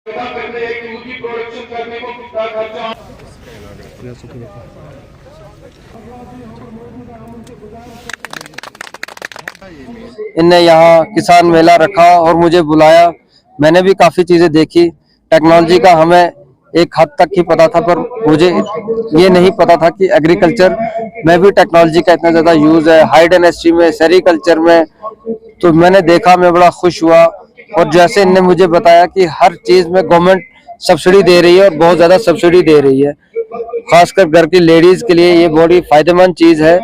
करते हैं कि उनकी प्रोडक्शन करने को कितना खर्चा। इनने यहाँ किसान मेला रखा और मुझे बुलाया। मैंने भी काफी चीजें देखी। टेक्नोलॉजी का हमें एक हद तक ही पता था, पर मुझे ये नहीं पता था कि एग्रीकल्चर में भी टेक्नोलॉजी का इतना ज्यादा यूज है, हाई डेंसिटी में, सेरीकल्चर में। तो मैंने देखा, मैं बड़ा खुश हुआ। और जैसे इनने मुझे बताया कि हर चीज में गवर्नमेंट सब्सिडी दे रही है और बहुत ज्यादा सब्सिडी दे रही है, खासकर घर की लेडीज के लिए ये बड़ी फायदेमंद चीज है।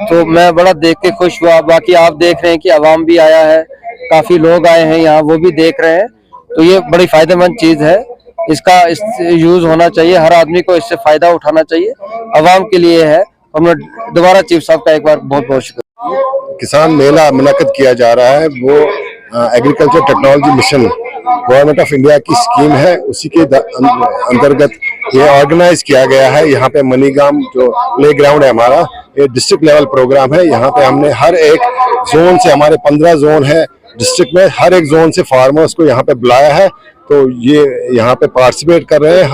तो मैं बड़ा देख के खुश हुआ। बाकी आप देख रहे हैं कि अवाम भी आया है, काफी लोग आए हैं यहाँ, वो भी देख रहे हैं। तो ये बड़ी फायदेमंद चीज है, इसका यूज होना चाहिए, हर आदमी को इससे फायदा उठाना चाहिए, अवाम के लिए है। और मैं दोबारा चीफ साहब का एक बार बहुत बहुत शुक्रिया। किसान मेला मुनक्कद किया जा रहा है, वो agriculture technology mission government of India की स्कीम है, उसी के अंतर्गत ये ऑर्गेनाइज किया गया है। यहाँ पे मनीगाम जो प्ले ग्राउंड है हमारा, ये डिस्ट्रिक्ट लेवल प्रोग्राम है। यहाँ पे हमने हर एक जोन से, हमारे 15 जोन है डिस्ट्रिक्ट में, हर एक जोन से फार्मर्स को यहाँ पे बुलाया है। तो ये यहाँ पे पार्टिसिपेट कर रहे हैं।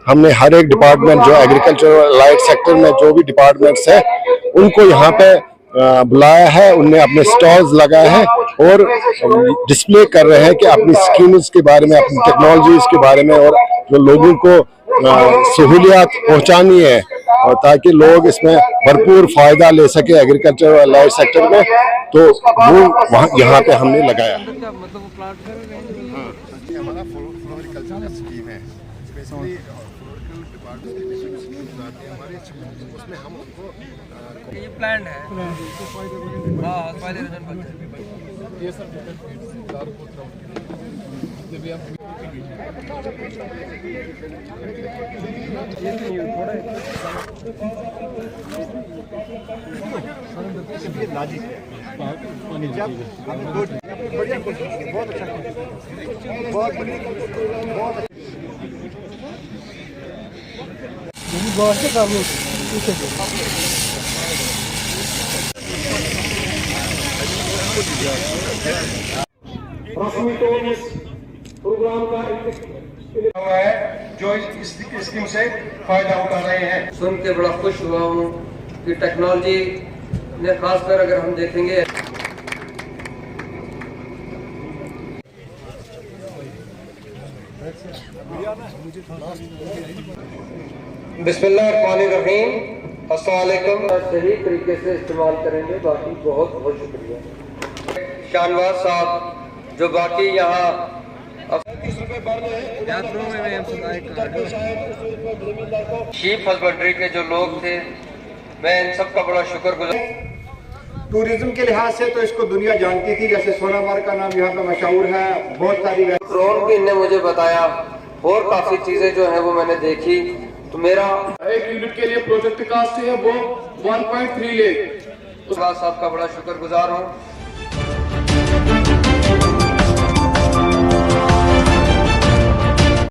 हमने हर एक डिपार्टमेंट जो एग्रीकल्चर लाइट सेक्टर में जो भी डिपार्टमेंट्स है उनको यहाँ पे बुलाया है। उनने अपने स्टॉल्स लगाए हैं और डिस्प्ले कर रहे हैं कि अपनी स्कीम्स के बारे में, अपनी टेक्नोलॉजीज के बारे में, और जो लोगों को सहूलियात पहुंचानी है और ताकि लोग इसमें भरपूर फायदा ले सके एग्रीकल्चर और लाइट सेक्टर में, तो वो वहाँ यहाँ पे हमने लगाया। हमारा फ्लोरिकल्चर का स्कीम है, स्पेशली हमारे उसमें हम उनको ये प्लान है। हाँ, पहले ये सर बहुत अच्छा, बहुत रस्मी तौर इस प्रोग्राम का है जो इस स्कीम से फायदा उठा रहे हैं। सुन के बड़ा खुश हुआ हूँ कि टेक्नोलॉजी ने, खासकर अगर हम देखेंगे बिस्मिल्लाहिर्रहमानिर्रहीम, अस्सलाम वालेकुम, सही तरीके से इस्तेमाल करेंगे। बाकी बहुत बहुत शुक्रिया शानवाज साहब जो बाकी यहाँ शीप हस्बेंड्री के जो लोग थे, मैं इन सब का बड़ा शुक्रगुजार। टूरिज्म के लिहाज से तो इसको दुनिया जानती थी, जैसे सोनामार्ग का नाम यहाँ पे मशहूर है, बहुत सारी ड्रोन भी इनने मुझे बताया और काफी चीजें जो है वो मैंने देखी। तो मेरा एक यूनिट के लिए प्रोजेक्ट कास्ट है वो 1.3 लाख। साहब का बड़ा शुक्रगुजार हूँ।